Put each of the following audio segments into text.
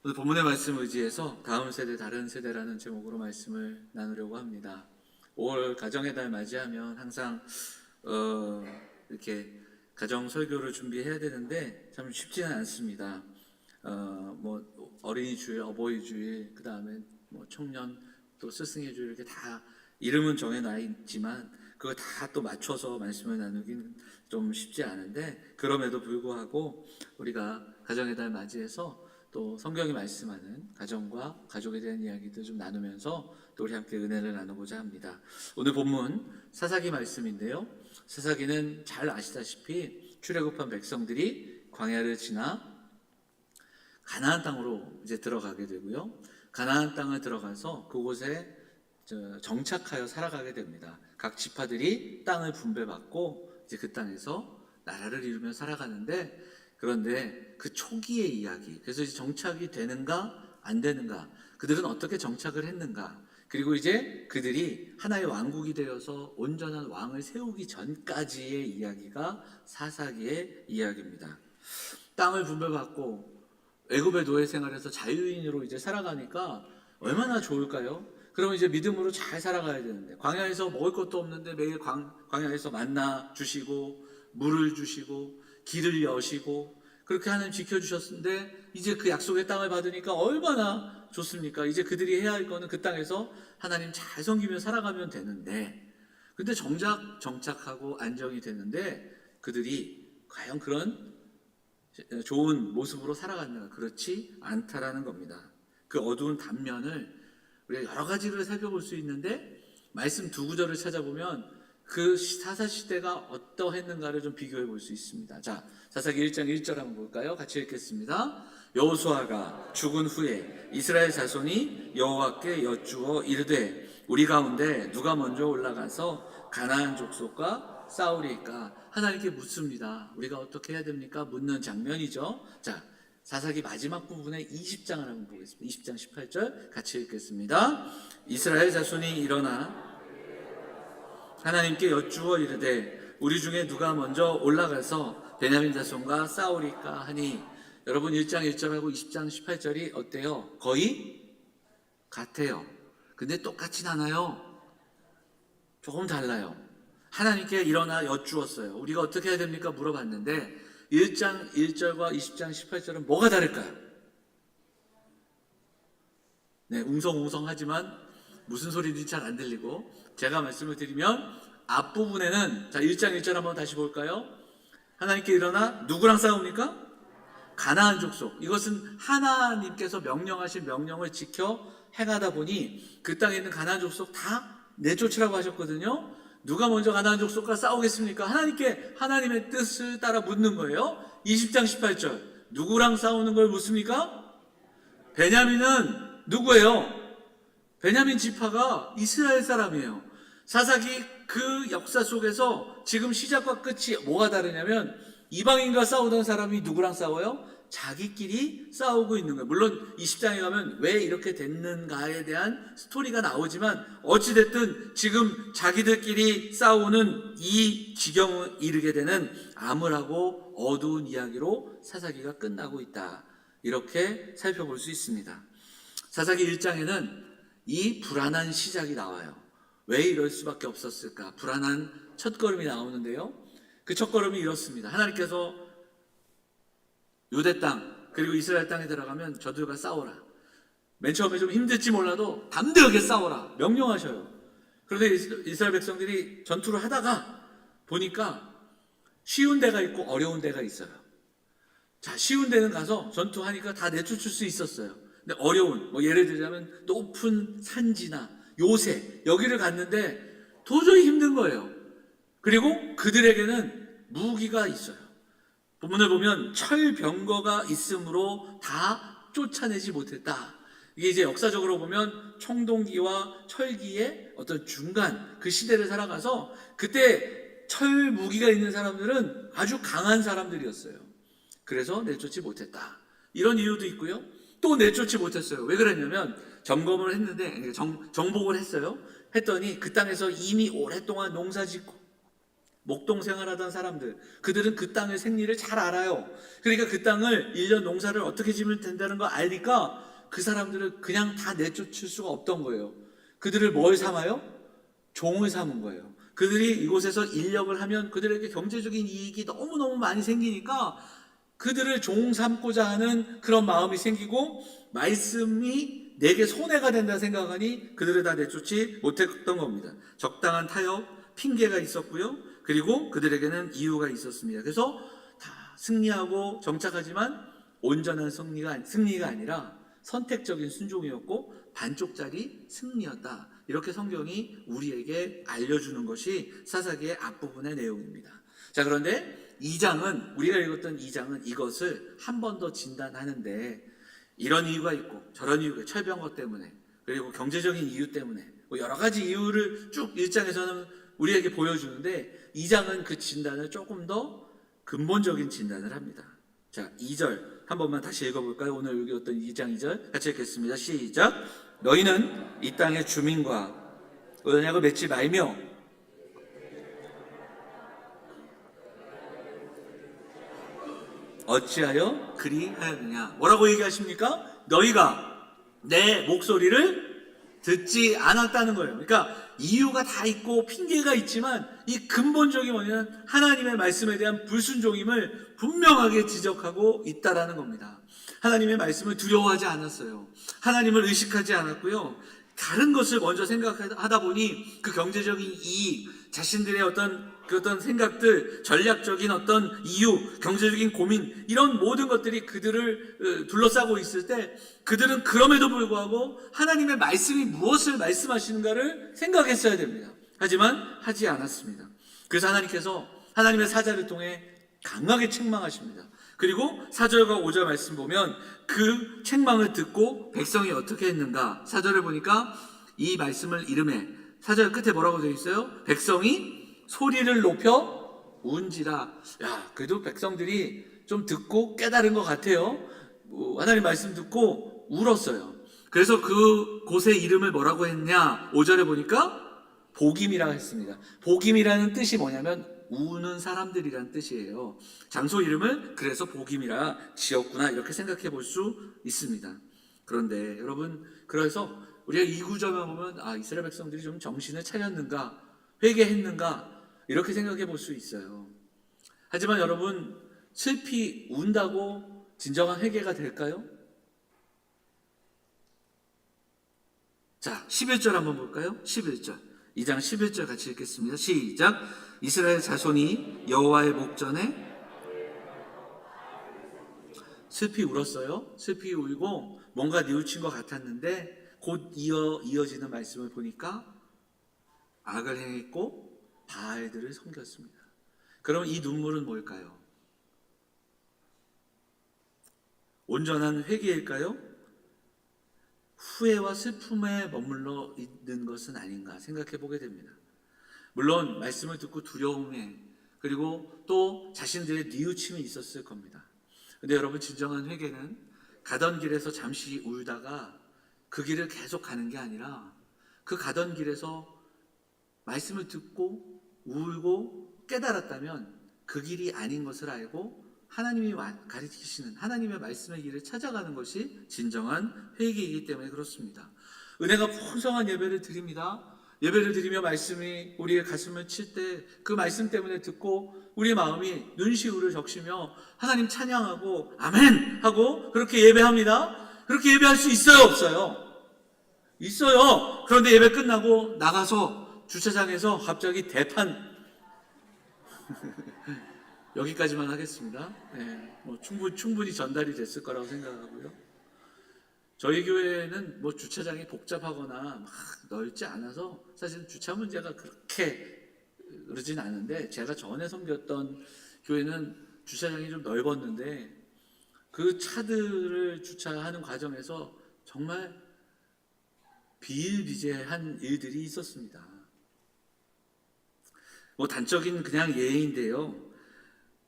오늘 본문의 말씀 의지해서 다음 세대 다른 세대라는 제목으로 말씀을 나누려고 합니다. 5월 가정의 달 맞이하면 항상 이렇게 가정 설교를 준비해야 되는데 참 쉽지는 않습니다. 뭐 어린이 주일, 어버이 주일, 그 다음에 뭐 청년 또 스승의 주일 이렇게 다 이름은 정해놔 있지만 그거 다 또 맞춰서 말씀을 나누기는 좀 쉽지 않은데, 그럼에도 불구하고 우리가 가정의 달 맞이해서 또 성경이 말씀하는 가정과 가족에 대한 이야기도 좀 나누면서 또 우리 함께 은혜를 나누고자 합니다. 오늘 본문 사사기 말씀인데요, 사사기는 잘 아시다시피 출애굽한 백성들이 광야를 지나 가나안 땅으로 이제 들어가게 되고요, 가나안 땅을 들어가서 그곳에 정착하여 살아가게 됩니다. 각 지파들이 땅을 분배받고 이제 그 땅에서 나라를 이루며 살아가는데, 그런데 그 초기의 이야기, 그래서 이제 정착이 되는가 안 되는가, 그들은 어떻게 정착을 했는가, 그리고 이제 그들이 하나의 왕국이 되어서 온전한 왕을 세우기 전까지의 이야기가 사사기의 이야기입니다. 땅을 분배받고 애굽의 노예 생활에서 자유인으로 이제 살아가니까 얼마나 좋을까요? 그러면 이제 믿음으로 잘 살아가야 되는데, 광야에서 먹을 것도 없는데 매일 광야에서 만나 주시고 물을 주시고 길을 여시고 그렇게 하나님 지켜주셨는데, 이제 그 약속의 땅을 받으니까 얼마나 좋습니까? 이제 그들이 해야 할 거는 그 땅에서 하나님 잘 섬기며 살아가면 되는데, 근데 정작 정착하고 안정이 되는데 그들이 과연 그런 좋은 모습으로 살아갔는가? 그렇지 않다라는 겁니다. 그 어두운 단면을 우리가 여러 가지를 살펴볼 수 있는데, 말씀 두 구절을 찾아보면 그 사사시대가 어떠했는가를 좀 비교해 볼 수 있습니다. 자, 사사기 1장 1절 한번 볼까요? 같이 읽겠습니다. 여호수아가 죽은 후에 이스라엘 자손이 여호와께 여쭈어 이르되 우리 가운데 누가 먼저 올라가서 가나안 족속과 싸우리까? 하나님께 묻습니다. 우리가 어떻게 해야 됩니까? 묻는 장면이죠. 자, 사사기 마지막 부분에 20장을 한번 보겠습니다. 20장 18절 같이 읽겠습니다. 이스라엘 자손이 일어나 하나님께 여쭈어 이르되 우리 중에 누가 먼저 올라가서 베냐민 자손과 싸우리까 하니, 여러분 1장 1절하고 20장 18절이 어때요? 거의 같아요. 근데 똑같진 않아요. 조금 달라요. 하나님께 일어나 여쭈었어요. 우리가 어떻게 해야 됩니까? 물어봤는데 1장 1절과 20장 18절은 뭐가 다를까요? 네, 웅성웅성하지만 무슨 소리인지 잘 안 들리고, 제가 말씀을 드리면 앞부분에는, 자 1장 1절 한번 다시 볼까요? 하나님께 일어나 누구랑 싸웁니까? 가나안 족속. 이것은 하나님께서 명령하신 명령을 지켜 행하다 보니 그 땅에 있는 가나안 족속 다 내쫓으라고 하셨거든요. 누가 먼저 가나안 족속과 싸우겠습니까? 하나님께 하나님의 뜻을 따라 묻는 거예요. 20장 18절 누구랑 싸우는 걸 묻습니까? 베냐민은 누구예요? 베냐민 지파가 이스라엘 사람이에요. 사사기 그 역사 속에서 지금 시작과 끝이 뭐가 다르냐면, 이방인과 싸우던 사람이 누구랑 싸워요? 자기끼리 싸우고 있는 거예요. 물론 20장에 가면 왜 이렇게 됐는가에 대한 스토리가 나오지만 어찌됐든 지금 자기들끼리 싸우는 이 지경을 이르게 되는 암울하고 어두운 이야기로 사사기가 끝나고 있다, 이렇게 살펴볼 수 있습니다. 사사기 1장에는 이 불안한 시작이 나와요. 왜 이럴 수밖에 없었을까? 불안한 첫걸음이 나오는데요, 그 첫걸음이 이렇습니다. 하나님께서 유대 땅 그리고 이스라엘 땅에 들어가면 저들과 싸워라. 맨 처음에 좀 힘들지 몰라도 담대하게 싸워라 명령하셔요. 그런데 이스라엘 백성들이 전투를 하다가 보니까 쉬운 데가 있고 어려운 데가 있어요. 자, 쉬운 데는 가서 전투하니까 다 내쫓을 수 있었어요. 근데 어려운, 뭐 예를 들자면 높은 산지나 요새, 여기를 갔는데 도저히 힘든 거예요. 그리고 그들에게는 무기가 있어요. 본문을 보면 철병거가 있으므로 다 쫓아내지 못했다. 이게 이제 역사적으로 보면 청동기와 철기의 어떤 중간, 그 시대를 살아가서 그때 철 무기가 있는 사람들은 아주 강한 사람들이었어요. 그래서 내쫓지 못했다, 이런 이유도 있고요. 또 내쫓지 못했어요. 왜 그랬냐면 점검을 했는데, 정복을 했어요. 했더니 그 땅에서 이미 오랫동안 농사 짓고 목동 생활하던 사람들, 그들은 그 땅의 생리를 잘 알아요. 그러니까 그 땅을 1년 농사를 어떻게 지으면 된다는 거 아니까 그 사람들을 그냥 다 내쫓을 수가 없던 거예요. 그들을 뭘 삼아요? 종을 삼은 거예요. 그들이 이곳에서 인력을 하면 그들에게 경제적인 이익이 너무너무 많이 생기니까 그들을 종 삼고자 하는 그런 마음이 생기고, 말씀이 내게 손해가 된다 생각하니 그들을 다 내쫓지 못했던 겁니다. 적당한 타협, 핑계가 있었고요. 그리고 그들에게는 이유가 있었습니다. 그래서 다 승리하고 정착하지만 온전한 승리가 아니라 선택적인 순종이었고 반쪽짜리 승리였다. 이렇게 성경이 우리에게 알려주는 것이 사사기의 앞부분의 내용입니다. 자, 그런데 2장은, 우리가 읽었던 2장은 이것을 한 번 더 진단하는데, 이런 이유가 있고 저런 이유가, 철병거 때문에, 그리고 경제적인 이유 때문에, 여러 가지 이유를 쭉 1장에서는 우리에게 보여주는데 2장은 그 진단을 조금 더 근본적인 진단을 합니다. 자, 2절 한 번만 다시 읽어볼까요? 오늘 여기 어떤 2장 2절 같이 읽겠습니다. 시작. 너희는 이 땅의 주민과 언약을 맺지 말며 어찌하여 그리하였느냐. 뭐라고 얘기하십니까? 너희가 내 목소리를 듣지 않았다는 거예요. 그러니까 이유가 다 있고 핑계가 있지만 이 근본적인 뭐냐면 하나님의 말씀에 대한 불순종임을 분명하게 지적하고 있다라는 겁니다. 하나님의 말씀을 두려워하지 않았어요. 하나님을 의식하지 않았고요. 다른 것을 먼저 생각하다 보니 그 경제적인 이익, 자신들의 어떤 생각들, 전략적인 어떤 이유, 경제적인 고민, 이런 모든 것들이 그들을 둘러싸고 있을 때 그들은 그럼에도 불구하고 하나님의 말씀이 무엇을 말씀하시는가를 생각했어야 됩니다. 하지만 하지 않았습니다. 그래서 하나님께서 하나님의 사자를 통해 강하게 책망하십니다. 그리고 4절과 5절 말씀 보면 그 책망을 듣고 백성이 어떻게 했는가. 4절을 보니까 이 말씀을 이름해, 4절 끝에 뭐라고 되어 있어요? 백성이 소리를 높여 운지라. 야, 그래도 백성들이 좀 듣고 깨달은 것 같아요. 하나님 말씀 듣고 울었어요. 그래서 그 곳의 이름을 뭐라고 했냐? 5절에 보니까 복임이라고 했습니다. 복임이라는 뜻이 뭐냐면 우는 사람들이라는 뜻이에요. 장소 이름을 그래서 복임이라 지었구나, 이렇게 생각해 볼 수 있습니다. 그런데 여러분, 그래서 우리가 이 구절만 보면 이스라엘 백성들이 좀 정신을 차렸는가, 회개했는가, 이렇게 생각해 볼 수 있어요. 하지만 여러분, 슬피 운다고 진정한 회개가 될까요? 자, 11절 한번 볼까요? 11절. 2장 11절 같이 읽겠습니다. 시작. 이스라엘 자손이 여호와의 목전에 슬피 울었어요. 슬피 울고 뭔가 뉘우친 것 같았는데 곧 이어지는 말씀을 보니까 악을 행했고 바알들을 섬겼습니다. 그럼 이 눈물은 뭘까요? 온전한 회개일까요? 후회와 슬픔에 머물러 있는 것은 아닌가 생각해 보게 됩니다. 물론 말씀을 듣고 두려움에, 그리고 또 자신들의 뉘우침이 있었을 겁니다. 근데 여러분, 진정한 회개는 가던 길에서 잠시 울다가 그 길을 계속 가는 게 아니라 그 가던 길에서 말씀을 듣고 울고 깨달았다면 그 길이 아닌 것을 알고 하나님이 가르치시는 하나님의 말씀의 길을 찾아가는 것이 진정한 회개이기 때문에 그렇습니다. 은혜가 풍성한 예배를 드립니다. 예배를 드리며 말씀이 우리의 가슴을 칠 때 그 말씀 때문에 듣고 우리의 마음이 눈시울을 적시며 하나님 찬양하고 아멘 하고 그렇게 예배합니다. 그렇게 예배할 수 있어요, 없어요? 있어요. 그런데 예배 끝나고 나가서 주차장에서 갑자기 대판 여기까지만 하겠습니다. 네, 충분히 전달이 됐을 거라고 생각하고요. 저희 교회는 주차장이 복잡하거나 막 넓지 않아서 사실은 주차 문제가 그렇게 그러진 않은데, 제가 전에 섬겼던 교회는 주차장이 좀 넓었는데 그 차들을 주차하는 과정에서 정말 비일비재한 일들이 있었습니다. 단적인 그냥 예인데요.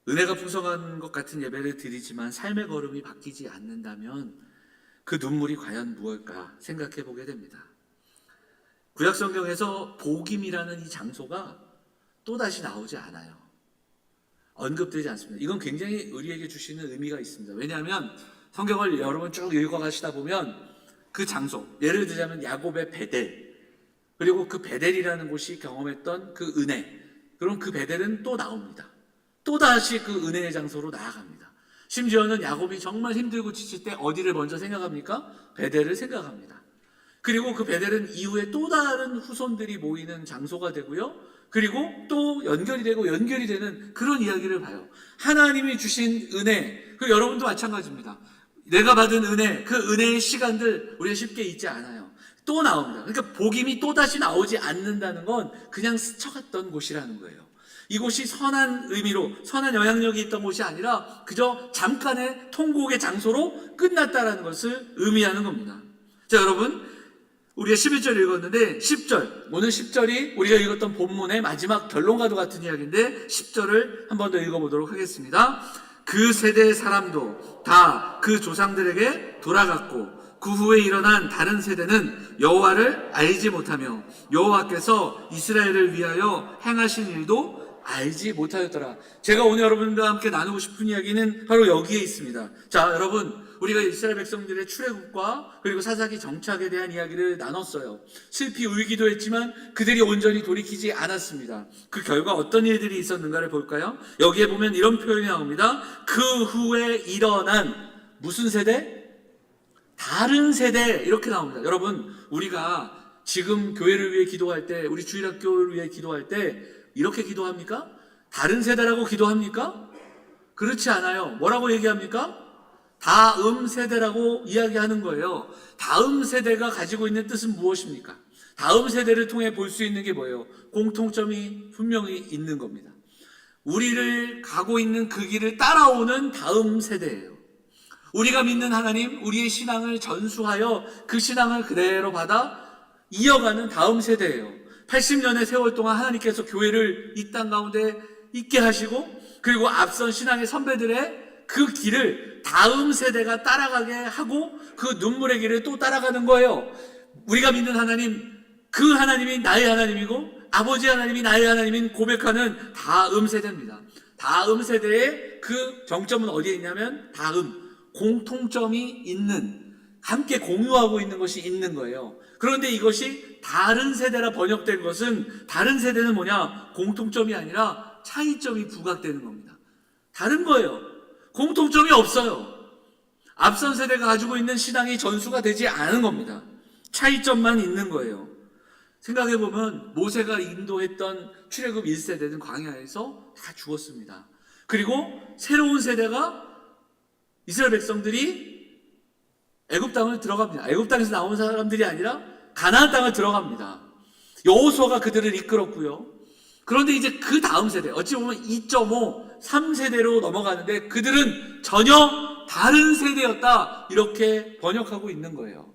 은혜가 풍성한 것 같은 예배를 드리지만 삶의 걸음이 바뀌지 않는다면 그 눈물이 과연 무엇일까 생각해 보게 됩니다. 구약 성경에서 복임이라는 이 장소가 또다시 나오지 않아요. 언급되지 않습니다. 이건 굉장히 우리에게 주시는 의미가 있습니다. 왜냐하면 성경을 여러분 쭉 읽어가시다 보면 그 장소, 예를 들자면 야곱의 베델, 그리고 그 베델이라는 곳이 경험했던 그 은혜, 그럼 그 베델은 또 나옵니다. 또다시 그 은혜의 장소로 나아갑니다. 심지어는 야곱이 정말 힘들고 지칠 때 어디를 먼저 생각합니까? 베델을 생각합니다. 그리고 그 베델은 이후에 또 다른 후손들이 모이는 장소가 되고요. 그리고 또 연결이 되는 그런 이야기를 봐요. 하나님이 주신 은혜, 그 여러분도 마찬가지입니다. 내가 받은 은혜, 그 은혜의 시간들 우리가 쉽게 잊지 않아요. 또 나옵니다. 그러니까 복임이 또다시 나오지 않는다는 건 그냥 스쳐갔던 곳이라는 거예요. 이곳이 선한 의미로, 선한 영향력이 있던 곳이 아니라 그저 잠깐의 통곡의 장소로 끝났다라는 것을 의미하는 겁니다. 자, 여러분, 우리가 11절 읽었는데 10절, 오늘 10절이 우리가 읽었던 본문의 마지막 결론과도 같은 이야기인데 10절을 한 번 더 읽어보도록 하겠습니다. 그 세대의 사람도 다 그 조상들에게 돌아갔고 그 후에 일어난 다른 세대는 여호와를 알지 못하며 여호와께서 이스라엘을 위하여 행하신 일도 알지 못하였더라. 제가 오늘 여러분과 함께 나누고 싶은 이야기는 바로 여기에 있습니다. 자, 여러분, 우리가 이스라엘 백성들의 출애굽과 그리고 사사기 정착에 대한 이야기를 나눴어요. 슬피 울기도 했지만 그들이 온전히 돌이키지 않았습니다. 그 결과 어떤 일들이 있었는가를 볼까요? 여기에 보면 이런 표현이 나옵니다. 그 후에 일어난 무슨 세대? 다른 세대, 이렇게 나옵니다. 여러분, 우리가 지금 교회를 위해 기도할 때, 우리 주일학교를 위해 기도할 때 이렇게 기도합니까? 다른 세대라고 기도합니까? 그렇지 않아요. 뭐라고 얘기합니까? 다음 세대라고 이야기하는 거예요. 다음 세대가 가지고 있는 뜻은 무엇입니까? 다음 세대를 통해 볼 수 있는 게 뭐예요? 공통점이 분명히 있는 겁니다. 우리를 가고 있는 그 길을 따라오는 다음 세대예요. 우리가 믿는 하나님, 우리의 신앙을 전수하여 그 신앙을 그대로 받아 이어가는 다음 세대예요. 80년의 세월 동안 하나님께서 교회를 이 땅 가운데 있게 하시고, 그리고 앞선 신앙의 선배들의 그 길을 다음 세대가 따라가게 하고 그 눈물의 길을 또 따라가는 거예요. 우리가 믿는 하나님, 그 하나님이 나의 하나님이고 아버지 하나님이 나의 하나님인 고백하는 다음 세대입니다. 다음 세대의 그 정점은 어디에 있냐면 공통점이 있는, 함께 공유하고 있는 것이 있는 거예요. 그런데 이것이 다른 세대라 번역된 것은, 다른 세대는 뭐냐? 공통점이 아니라 차이점이 부각되는 겁니다. 다른 거예요. 공통점이 없어요. 앞선 세대가 가지고 있는 신앙이 전수가 되지 않은 겁니다. 차이점만 있는 거예요. 생각해보면 모세가 인도했던 출애굽 1세대는 광야에서 다 죽었습니다. 그리고 새로운 세대가, 이스라엘 백성들이 애굽 땅을 들어갑니다. 애굽 땅에서 나온 사람들이 아니라 가나안 땅을 들어갑니다. 여호수아가 그들을 이끌었고요. 그런데 이제 그 다음 세대, 어찌 보면 2.5, 3세대로 넘어가는데 그들은 전혀 다른 세대였다, 이렇게 번역하고 있는 거예요.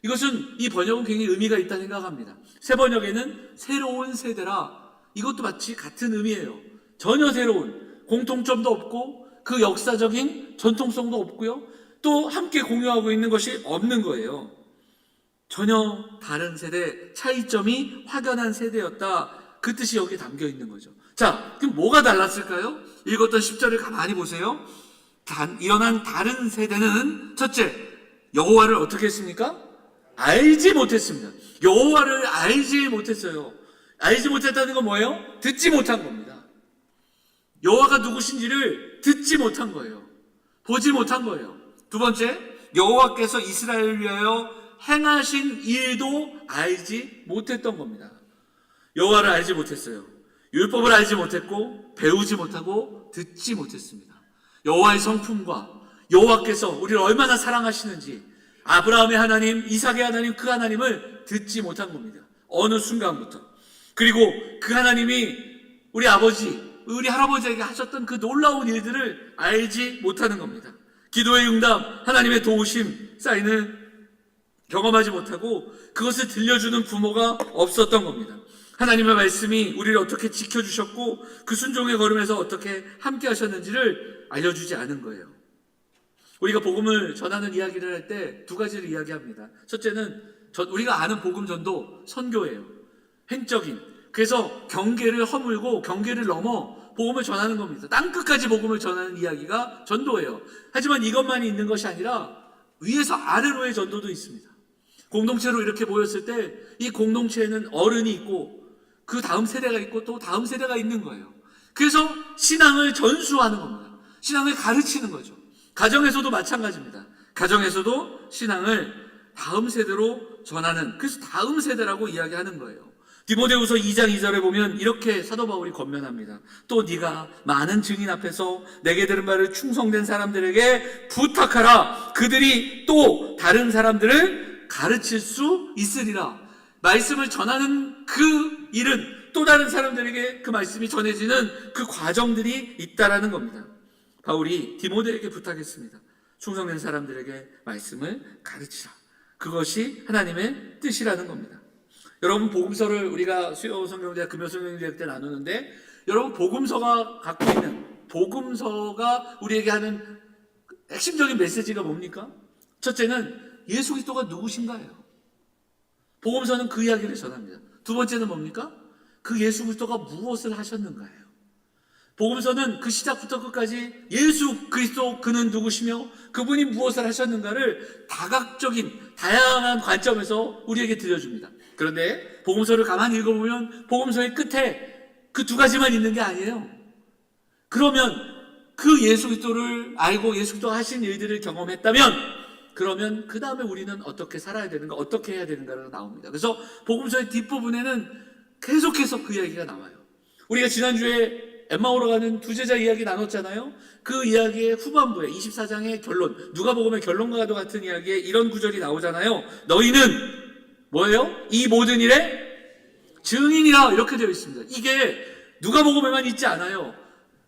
이것은, 이 번역은 굉장히 의미가 있다 생각합니다. 새 번역에는 새로운 세대라, 이것도 마치 같은 의미예요. 전혀 새로운, 공통점도 없고 그 역사적인 전통성도 없고요, 또 함께 공유하고 있는 것이 없는 거예요. 전혀 다른 세대, 차이점이 확연한 세대였다, 그 뜻이 여기 담겨 있는 거죠. 자, 그럼 뭐가 달랐을까요? 읽었던 10절을 가만히 보세요. 일어난 다른 세대는, 첫째, 여호와를 어떻게 했습니까? 알지 못했습니다. 여호와를 알지 못했어요. 알지 못했다는 건 뭐예요? 듣지 못한 겁니다. 여호와가 누구신지를 듣지 못한 거예요. 보지 못한 거예요. 두 번째, 여호와께서 이스라엘을 위하여 행하신 일도 알지 못했던 겁니다. 여호와를 알지 못했어요. 율법을 알지 못했고 배우지 못하고 듣지 못했습니다. 여호와의 성품과 여호와께서 우리를 얼마나 사랑하시는지, 아브라함의 하나님, 이삭의 하나님, 그 하나님을 듣지 못한 겁니다. 어느 순간부터. 그리고 그 하나님이 우리 아버지, 우리 할아버지에게 하셨던 그 놀라운 일들을 알지 못하는 겁니다. 기도의 응답, 하나님의 도우심, 사인을 경험하지 못하고 그것을 들려주는 부모가 없었던 겁니다. 하나님의 말씀이 우리를 어떻게 지켜주셨고 그 순종의 걸음에서 어떻게 함께 하셨는지를 알려주지 않은 거예요. 우리가 복음을 전하는 이야기를 할 때 두 가지를 이야기합니다. 첫째는 우리가 아는 복음 전도 선교예요. 행적인, 그래서 경계를 허물고 경계를 넘어 복음을 전하는 겁니다. 땅끝까지 복음을 전하는 이야기가 전도예요. 하지만 이것만이 있는 것이 아니라 위에서 아래로의 전도도 있습니다. 공동체로 이렇게 모였을 때 이 공동체에는 어른이 있고 그 다음 세대가 있고 또 다음 세대가 있는 거예요. 그래서 신앙을 전수하는 겁니다. 신앙을 가르치는 거죠. 가정에서도 마찬가지입니다. 가정에서도 신앙을 다음 세대로 전하는, 그래서 다음 세대라고 이야기하는 거예요. 디모데후서 2장 2절에 보면 이렇게 사도 바울이 권면합니다. 또 네가 많은 증인 앞에서 내게 들은 바를 충성된 사람들에게 부탁하라. 그들이 또 다른 사람들을 가르칠 수 있으리라. 말씀을 전하는 그 일은 또 다른 사람들에게 그 말씀이 전해지는 그 과정들이 있다라는 겁니다. 바울이 디모데에게 부탁했습니다. 충성된 사람들에게 말씀을 가르치라. 그것이 하나님의 뜻이라는 겁니다. 여러분, 복음서를 우리가 수요 성경대학, 금요 성경대학 때 나누는데, 여러분, 복음서가 갖고 있는, 복음서가 우리에게 하는 핵심적인 메시지가 뭡니까? 첫째는 예수 그리스도가 누구신가예요. 복음서는 그 이야기를 전합니다. 두 번째는 뭡니까? 그 예수 그리스도가 무엇을 하셨는가예요. 복음서는 그 시작부터 끝까지 예수 그리스도 그는 누구시며 그분이 무엇을 하셨는가를 다각적인 다양한 관점에서 우리에게 들려줍니다. 그런데 복음서를 가만히 읽어보면 복음서의 끝에 그 두 가지만 있는 게 아니에요. 그러면 그 예수 그리스도를 알고 예수 그리스도가 하신 일들을 경험했다면, 그러면 그 다음에 우리는 어떻게 살아야 되는가, 어떻게 해야 되는가가 나옵니다. 그래서 복음서의 뒷부분에는 계속해서 그 이야기가 나와요. 우리가 지난주에 엠마오로 가는 두 제자 이야기 나눴잖아요. 그 이야기의 후반부에 24장의 결론, 누가복음의 결론과도 같은 이야기에 이런 구절이 나오잖아요. 너희는 뭐예요? 이 모든 일의 증인이라, 이렇게 되어 있습니다. 이게 누가복음에만 있지 않아요.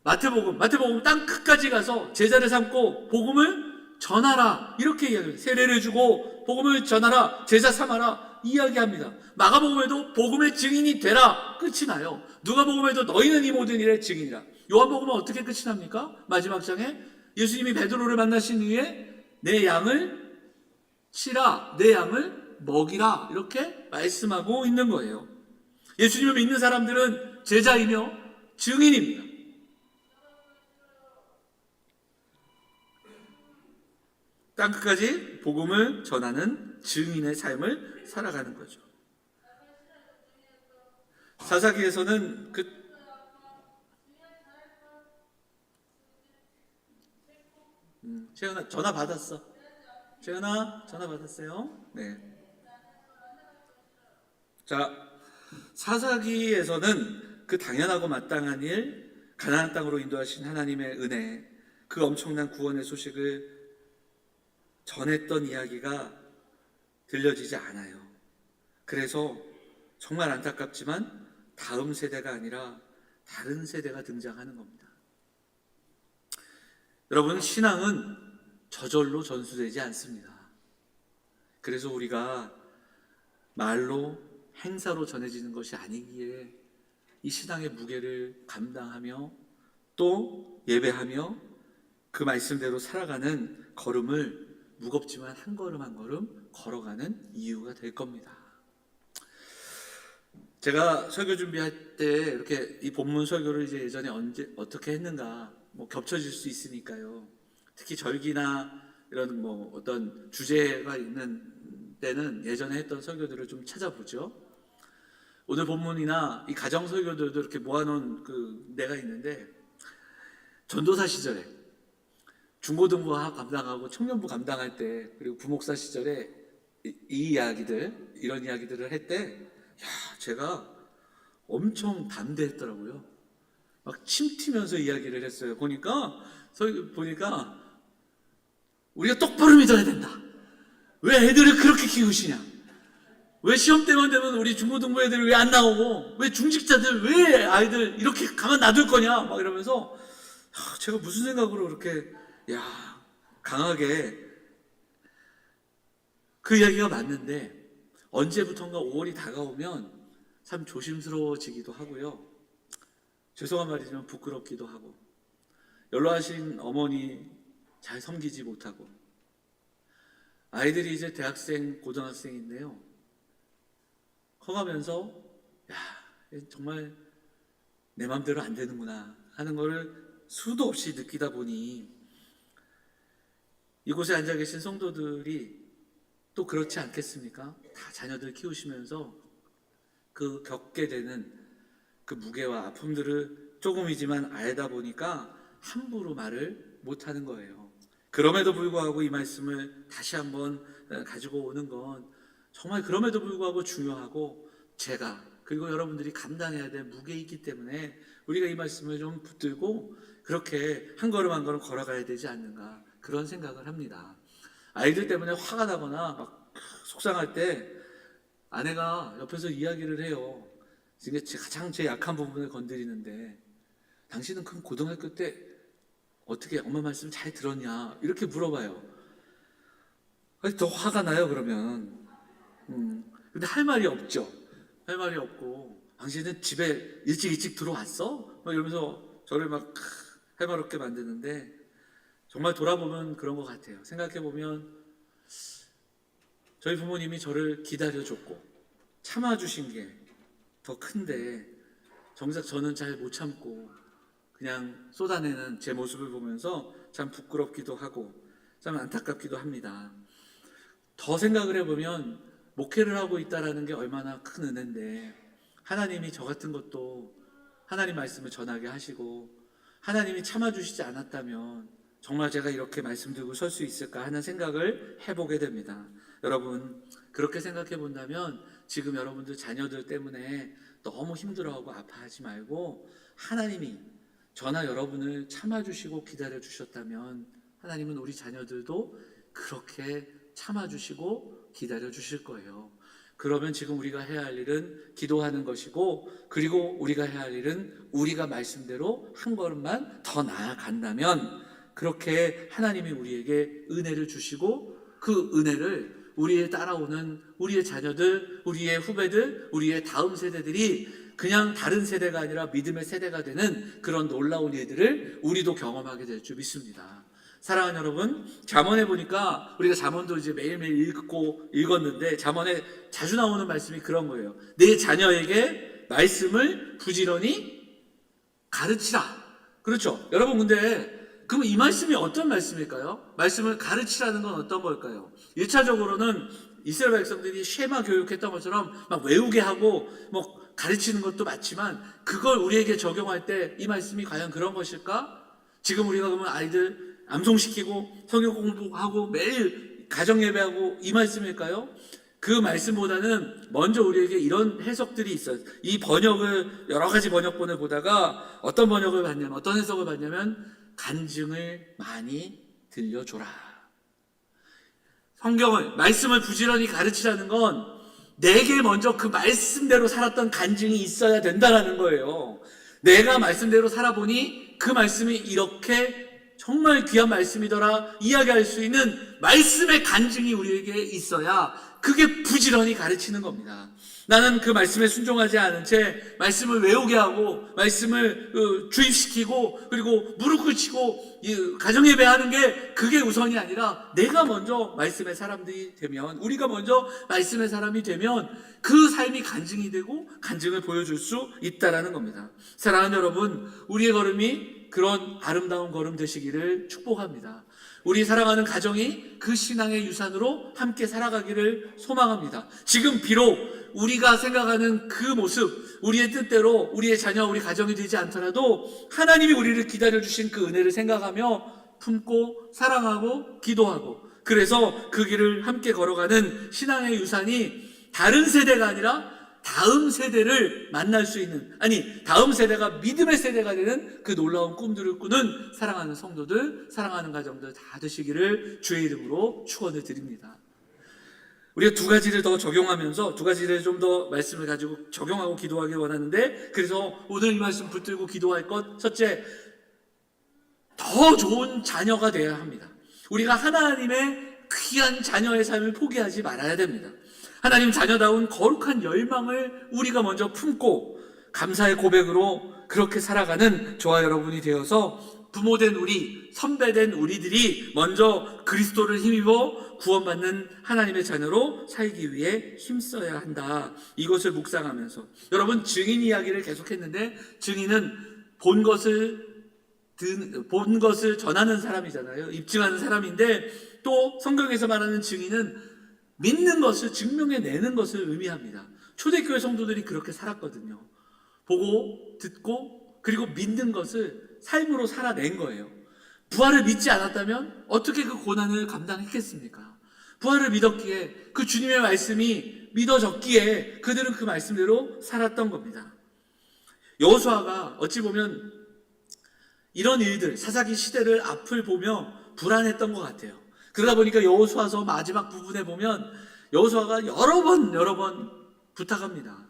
마태복음 땅 끝까지 가서 제자를 삼고 복음을 전하라, 이렇게 이야기합니다. 세례를 주고 복음을 전하라, 제자 삼아라 이야기합니다. 마가복음에도 복음의 증인이 되라 끝이 나요. 누가복음에도 너희는 이 모든 일의 증인이라. 요한복음은 어떻게 끝이 납니까? 마지막 장에 예수님이 베드로를 만나신 후에 내 양을 치라, 내 양을 먹이라, 이렇게 말씀하고 있는 거예요. 예수님을 믿는 사람들은 제자이며 증인입니다. 땅끝까지 복음을 전하는 증인의 삶을 살아가는 거죠. 사사기에서는 재현아 전화 받았어. 재현아 전화 받았어요. 네. 자, 사사기에서는 그 당연하고 마땅한 일, 가나안 땅으로 인도하신 하나님의 은혜, 그 엄청난 구원의 소식을 전했던 이야기가 들려지지 않아요. 그래서 정말 안타깝지만 다음 세대가 아니라 다른 세대가 등장하는 겁니다. 여러분, 신앙은 저절로 전수되지 않습니다. 그래서 우리가 말로, 행사로 전해지는 것이 아니기에 이 신앙의 무게를 감당하며 또 예배하며 그 말씀대로 살아가는 걸음을 무겁지만 한 걸음 한 걸음 걸어가는 이유가 될 겁니다. 제가 설교 준비할 때 이렇게 이 본문 설교를 이제 예전에 어떻게 했는가 겹쳐질 수 있으니까요. 특히 절기나 이런 어떤 주제가 있는 때는 예전에 했던 설교들을 좀 찾아보죠. 오늘 본문이나 이 가정 설교들도 이렇게 모아놓은 내가 있는데, 전도사 시절에 중고등부 감당하고 청년부 감당할 때, 그리고 부목사 시절에 이런 이야기들을 할 때, 제가 엄청 담대했더라고요. 막 침 튀면서 이야기를 했어요. 보니까 우리가 똑바로 믿어야 된다. 왜 애들을 그렇게 키우시냐? 왜 시험 때만 되면 우리 중고등부 애들 왜 안 나오고, 왜 중직자들 왜 아이들 이렇게 가만 놔둘 거냐? 막 이러면서 제가 무슨 생각으로 그렇게 강하게 그 이야기가 맞는데, 언제부턴가 5월이 다가오면 참 조심스러워지기도 하고요. 죄송한 말이지만 부끄럽기도 하고, 연로하신 어머니 잘 섬기지 못하고, 아이들이 이제 대학생, 고등학생인데요. 커가면서 정말 내 마음대로 안 되는구나 하는 거를 수도 없이 느끼다 보니 이곳에 앉아 계신 성도들이 또 그렇지 않겠습니까? 다 자녀들 키우시면서 그 겪게 되는 그 무게와 아픔들을 조금이지만 알다 보니까 함부로 말을 못하는 거예요. 그럼에도 불구하고 이 말씀을 다시 한번 가지고 오는 건 정말 그럼에도 불구하고 중요하고 제가 그리고 여러분들이 감당해야 될 무게이기 때문에 우리가 이 말씀을 좀 붙들고 그렇게 한 걸음 한 걸음 걸어가야 되지 않는가 그런 생각을 합니다. 아이들 때문에 화가 나거나 막 속상할 때 아내가 옆에서 이야기를 해요. 이게 가장 제 약한 부분을 건드리는데 당신은 그럼 고등학교 때 어떻게 엄마 말씀 잘 들었냐 이렇게 물어봐요. 더 화가 나요 그러면. 근데 할 말이 없죠. 할 말이 없고 당신은 집에 일찍 들어왔어? 막 이러면서 저를 막 해맑게 만드는데 정말 돌아보면 그런 것 같아요. 생각해보면 저희 부모님이 저를 기다려줬고 참아주신 게 더 큰데 정작 저는 잘 못 참고 그냥 쏟아내는 제 모습을 보면서 참 부끄럽기도 하고 참 안타깝기도 합니다. 더 생각을 해보면 목회를 하고 있다는 게 얼마나 큰 은혜인데 하나님이 저 같은 것도 하나님 말씀을 전하게 하시고 하나님이 참아주시지 않았다면 정말 제가 이렇게 말씀 들고 설 수 있을까 하는 생각을 해보게 됩니다. 여러분 그렇게 생각해 본다면 지금 여러분들 자녀들 때문에 너무 힘들어하고 아파하지 말고 하나님이 저나 여러분을 참아주시고 기다려주셨다면 하나님은 우리 자녀들도 그렇게 참아주시고 기다려주실 거예요. 그러면 지금 우리가 해야 할 일은 기도하는 것이고 그리고 우리가 해야 할 일은 우리가 말씀대로 한 걸음만 더 나아간다면 그렇게 하나님이 우리에게 은혜를 주시고 그 은혜를 우리의 따라오는 우리의 자녀들, 우리의 후배들, 우리의 다음 세대들이 그냥 다른 세대가 아니라 믿음의 세대가 되는 그런 놀라운 일들을 우리도 경험하게 될 줄 믿습니다. 사랑하는 여러분, 잠언에 보니까 우리가 잠언도 이제 매일매일 읽었는데 잠언에 자주 나오는 말씀이 그런 거예요. 내 자녀에게 말씀을 부지런히 가르치라. 그렇죠? 여러분 근데 그럼 이 말씀이 어떤 말씀일까요? 말씀을 가르치라는 건 어떤 걸까요? 1차적으로는 이스라엘 백성들이 쉐마 교육했던 것처럼 막 외우게 하고 뭐 가르치는 것도 맞지만 그걸 우리에게 적용할 때 이 말씀이 과연 그런 것일까? 지금 우리가 그러면 아이들 암송시키고 성경 공부하고 매일 가정 예배하고 이 말씀일까요? 그 말씀보다는 먼저 우리에게 이런 해석들이 있어요. 이 번역을 여러 가지 번역본을 보다가 어떤 번역을 봤냐면 어떤 해석을 봤냐면 간증을 많이 들려줘라. 성경을 말씀을 부지런히 가르치라는 건 내게 먼저 그 말씀대로 살았던 간증이 있어야 된다는 거예요. 내가 말씀대로 살아보니 그 말씀이 이렇게 정말 귀한 말씀이더라 이야기할 수 있는 말씀의 간증이 우리에게 있어야 그게 부지런히 가르치는 겁니다. 나는 그 말씀에 순종하지 않은 채 말씀을 외우게 하고 말씀을 주입시키고 그리고 무릎 꿇히고 가정예배하는 게 그게 우선이 아니라 내가 먼저 말씀의 사람들이 되면 우리가 먼저 말씀의 사람이 되면 그 삶이 간증이 되고 간증을 보여줄 수 있다라는 겁니다. 사랑하는 여러분, 우리의 걸음이 그런 아름다운 걸음 되시기를 축복합니다. 우리 사랑하는 가정이 그 신앙의 유산으로 함께 살아가기를 소망합니다. 지금 비록 우리가 생각하는 그 모습, 우리의 뜻대로 우리의 자녀, 우리 가정이 되지 않더라도 하나님이 우리를 기다려주신 그 은혜를 생각하며 품고 사랑하고 기도하고 그래서 그 길을 함께 걸어가는 신앙의 유산이 다른 세대가 아니라 다음 세대를 만날 수 있는, 아니 다음 세대가 믿음의 세대가 되는 그 놀라운 꿈들을 꾸는 사랑하는 성도들, 사랑하는 가정들 다 되시기를 주의 이름으로 축원을 드립니다. 우리가 두 가지를 더 적용하면서 두 가지를 좀 더 말씀을 가지고 적용하고 기도하기 원하는데, 그래서 오늘 이 말씀 붙들고 기도할 것, 첫째, 더 좋은 자녀가 되어야 합니다. 우리가 하나님의 귀한 자녀의 삶을 포기하지 말아야 됩니다. 하나님 자녀다운 거룩한 열망을 우리가 먼저 품고 감사의 고백으로 그렇게 살아가는 저와 여러분이 되어서 부모된 우리, 선배된 우리들이 먼저 그리스도를 힘입어 구원받는 하나님의 자녀로 살기 위해 힘써야 한다. 이것을 묵상하면서 여러분, 증인 이야기를 계속했는데 증인은 본 것을 전하는 사람이잖아요. 입증하는 사람인데, 또 성경에서 말하는 증인은 믿는 것을 증명해내는 것을 의미합니다. 초대교회 성도들이 그렇게 살았거든요. 보고 듣고 그리고 믿는 것을 삶으로 살아낸 거예요. 부활을 믿지 않았다면 어떻게 그 고난을 감당했겠습니까? 부활을 믿었기에, 그 주님의 말씀이 믿어졌기에 그들은 그 말씀대로 살았던 겁니다. 여호수아가 어찌 보면 이런 일들, 사사기 시대를 앞을 보며 불안했던 것 같아요. 그러다 보니까 여호수아서 마지막 부분에 보면 여호수아가 여러 번 부탁합니다.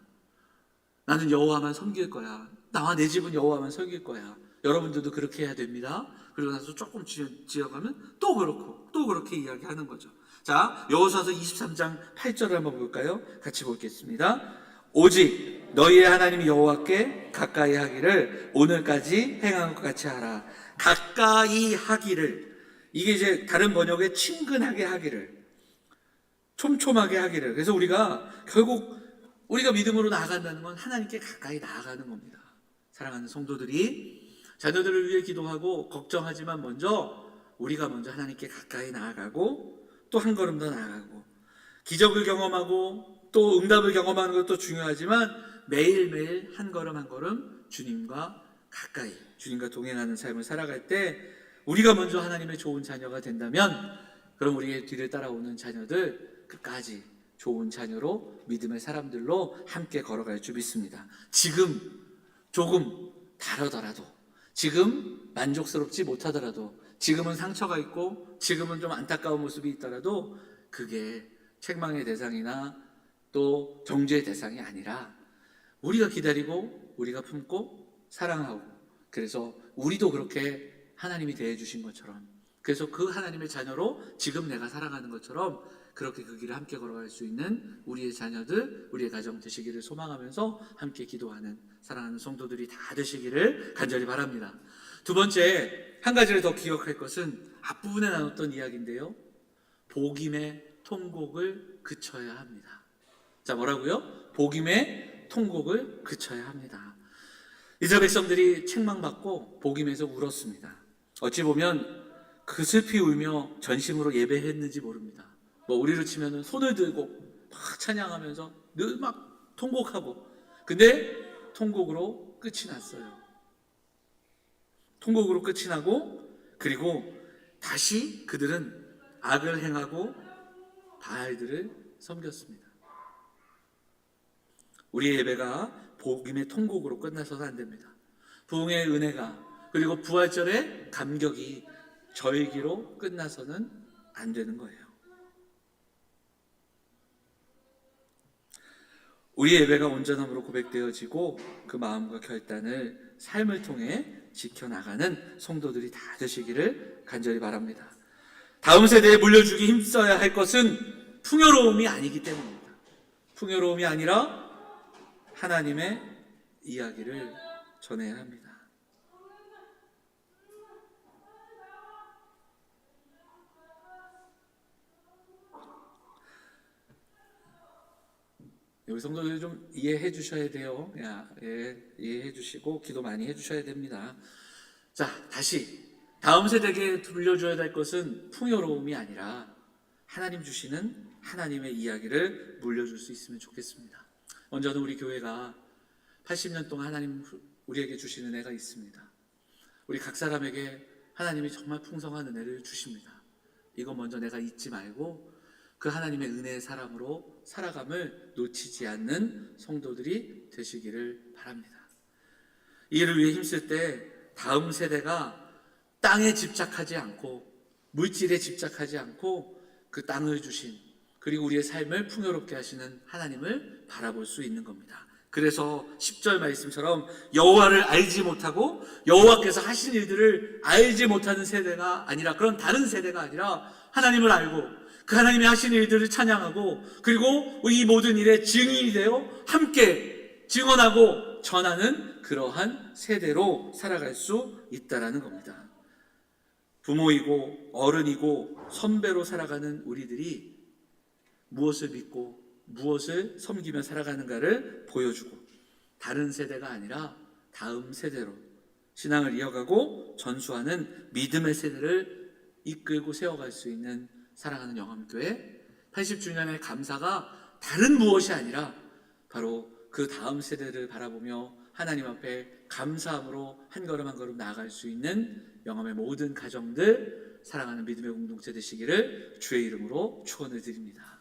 나는 여호와만 섬길 거야. 나와 내 집은 여호와만 섬길 거야. 여러분들도 그렇게 해야 됩니다. 그리고 나서 조금 지어가면 또 그렇고 또 그렇게 이야기하는 거죠. 자, 여호수아서 23장 8절을 한번 볼까요? 같이 보겠습니다. 오직 너희의 하나님 여호와께 가까이 하기를 오늘까지 행한 것 같이 하라. 가까이 하기를, 이게 이제 다른 번역에 친근하게 하기를, 촘촘하게 하기를. 그래서 우리가 결국 우리가 믿음으로 나아간다는 건 하나님께 가까이 나아가는 겁니다. 사랑하는 성도들이 자녀들을 위해 기도하고 걱정하지만 우리가 먼저 하나님께 가까이 나아가고 또 한 걸음 더 나아가고, 기적을 경험하고 또 응답을 경험하는 것도 중요하지만 매일매일 한 걸음 한 걸음 주님과 가까이, 주님과 동행하는 삶을 살아갈 때 우리가 먼저 하나님의 좋은 자녀가 된다면, 그럼 우리의 뒤를 따라오는 자녀들 끝까지 좋은 자녀로, 믿음의 사람들로 함께 걸어갈 줄 믿습니다. 지금 조금 다르더라도, 지금 만족스럽지 못하더라도, 지금은 상처가 있고 지금은 좀 안타까운 모습이 있더라도 그게 책망의 대상이나 또 정죄의 대상이 아니라 우리가 기다리고 우리가 품고 사랑하고, 그래서 우리도 그렇게 하나님이 대해 주신 것처럼, 그래서 그 하나님의 자녀로 지금 내가 살아가는 것처럼 그렇게 그 길을 함께 걸어갈 수 있는 우리의 자녀들, 우리의 가정 되시기를 소망하면서 함께 기도하는 사랑하는 성도들이 다 되시기를 간절히 바랍니다. 두 번째, 한 가지를 더 기억할 것은 앞부분에 나눴던 이야기인데요. 복임의 통곡을 그쳐야 합니다. 자, 뭐라고요? 복임의 통곡을 그쳐야 합니다. 이스라엘 백성들이 책망받고 복임에서 울었습니다. 어찌 보면 그 슬피 울며 전심으로 예배했는지 모릅니다. 우리로 치면은 손을 들고 막 찬양하면서 늘 막 통곡하고, 근데 통곡으로 끝이 났어요. 통곡으로 끝이 나고, 그리고 다시 그들은 악을 행하고 바알들을 섬겼습니다. 우리의 예배가 복임의 통곡으로 끝나서는 안 됩니다. 부흥의 은혜가, 그리고 부활절의 감격이 절기로 끝나서는 안 되는 거예요. 우리의 예배가 온전함으로 고백되어지고 그 마음과 결단을 삶을 통해 지켜나가는 성도들이 다 되시기를 간절히 바랍니다. 다음 세대에 물려주기 힘써야 할 것은 풍요로움이 아니기 때문입니다. 풍요로움이 아니라 하나님의 이야기를 전해야 합니다. 우리 성도들 좀 이해해 주셔야 돼요. 이해해 주시고 기도 많이 해 주셔야 됩니다. 자, 다시 다음 세대에게 물려줘야 될 것은 풍요로움이 아니라 하나님 주시는 하나님의 이야기를 물려줄 수 있으면 좋겠습니다. 먼저는 우리 교회가 80년 동안 하나님 우리에게 주시는 은혜가 있습니다. 우리 각 사람에게 하나님이 정말 풍성한 은혜를 주십니다. 이거 먼저 내가 잊지 말고 그 하나님의 은혜의 사람으로 살아감을 놓치지 않는 성도들이 되시기를 바랍니다. 이 일을 위해 힘쓸 때 다음 세대가 땅에 집착하지 않고 물질에 집착하지 않고 그 땅을 주신, 그리고 우리의 삶을 풍요롭게 하시는 하나님을 바라볼 수 있는 겁니다. 그래서 10절 말씀처럼 여호와를 알지 못하고 여호와께서 하신 일들을 알지 못하는 세대가 아니라, 그런 다른 세대가 아니라 하나님을 알고 그 하나님이 하신 일들을 찬양하고, 그리고 이 모든 일에 증인이 되어 함께 증언하고 전하는 그러한 세대로 살아갈 수 있다라는 겁니다. 부모이고 어른이고 선배로 살아가는 우리들이 무엇을 믿고 무엇을 섬기며 살아가는가를 보여주고, 다른 세대가 아니라 다음 세대로 신앙을 이어가고 전수하는 믿음의 세대를 이끌고 세워갈 수 있는 사랑하는 영암교회 80주년의 감사가 다른 무엇이 아니라 바로 그 다음 세대를 바라보며 하나님 앞에 감사함으로 한 걸음 한 걸음 나아갈 수 있는 영암의 모든 가정들, 사랑하는 믿음의 공동체 되시기를 주의 이름으로 축원을 드립니다.